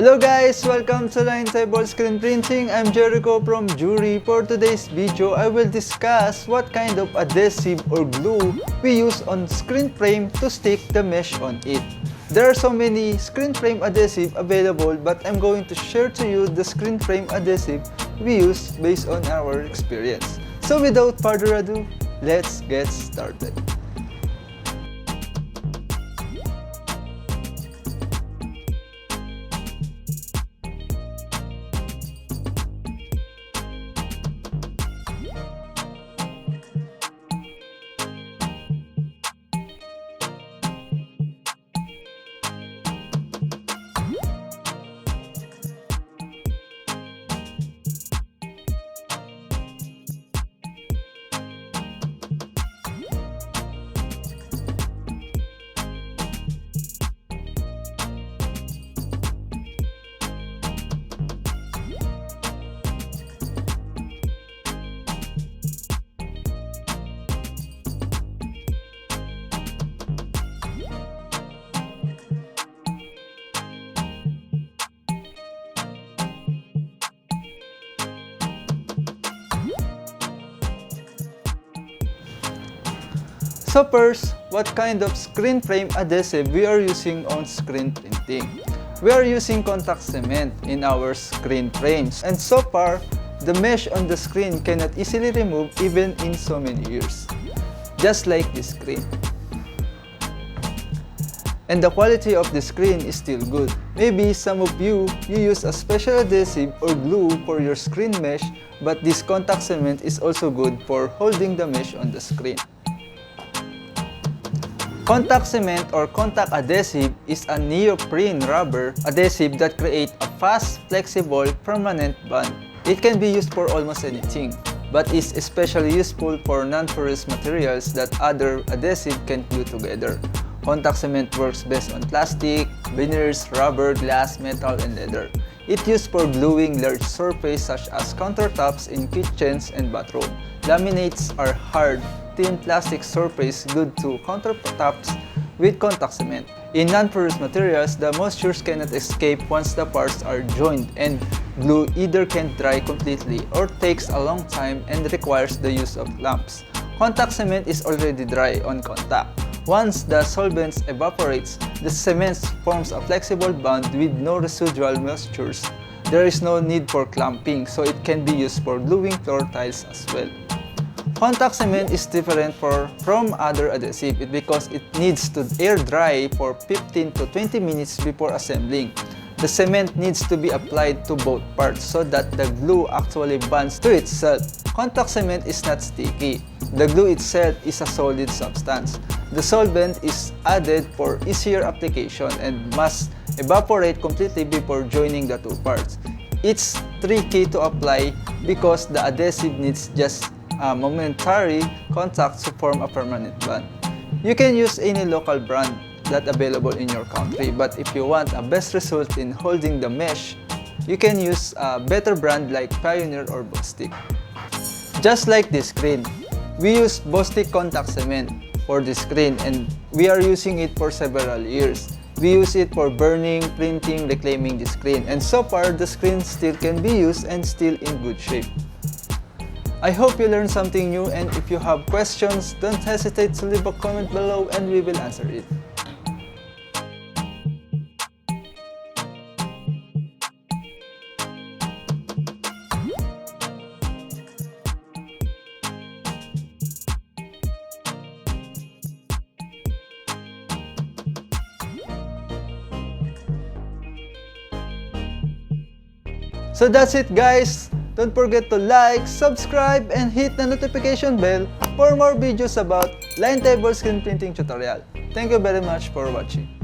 Hello guys! Welcome to Line Table Screen Printing. I'm Jericho from Jury. For today's video, I will discuss what kind of adhesive or glue we use on screen frame to stick the mesh on it. There are so many screen frame adhesive available, but I'm going to share to you the screen frame adhesive we use based on our experience. So without further ado, let's get started. So first, what kind of screen frame adhesive we are using on screen printing? We are using contact cement in our screen frames, and so far, the mesh on the screen cannot easily remove even in so many years, just like this screen. And the quality of the screen is still good. Maybe some of you use a special adhesive or glue for your screen mesh, but this contact cement is also good for holding the mesh on the screen. Contact cement or contact adhesive is a neoprene rubber adhesive that creates a fast, flexible, permanent bond. It can be used for almost anything, but is especially useful for non-porous materials that other adhesive can't glue together. Contact cement works best on plastic, veneers, rubber, glass, metal, and leather. It's used for gluing large surfaces such as countertops in kitchens and bathrooms. Laminates are hard, thin plastic surface glued to countertops with contact cement. In non-porous materials, the moistures cannot escape once the parts are joined, and glue either can't dry completely or takes a long time and requires the use of lamps. Contact cement is already dry on contact. Once the solvent evaporates, the cement forms a flexible bond with no residual moistures. There is no need for clamping, so it can be used for gluing floor tiles as well. Contact cement is different from other adhesive because it needs to air dry for 15 to 20 minutes before assembling. The cement needs to be applied to both parts so that the glue actually bonds to itself. Contact cement is not sticky. The glue itself is a solid substance. The solvent is added for easier application and must evaporate completely before joining the two parts. It's tricky to apply because the adhesive needs just a momentary contact to form a permanent bond. You can use any local brand that's available in your country, but if you want a best result in holding the mesh, you can use a better brand like Pioneer or Bostik. Just like this screen, we use Bostik contact cement for the screen, and we are using it for several years. We use it for burning, printing, reclaiming the screen, and so far the screen still can be used and still in good shape. I hope you learned something new, and if you have questions, don't hesitate to leave a comment below and we will answer it. So that's it guys! Don't forget to like, subscribe, and hit the notification bell for more videos about line table screen printing tutorial. Thank you very much for watching.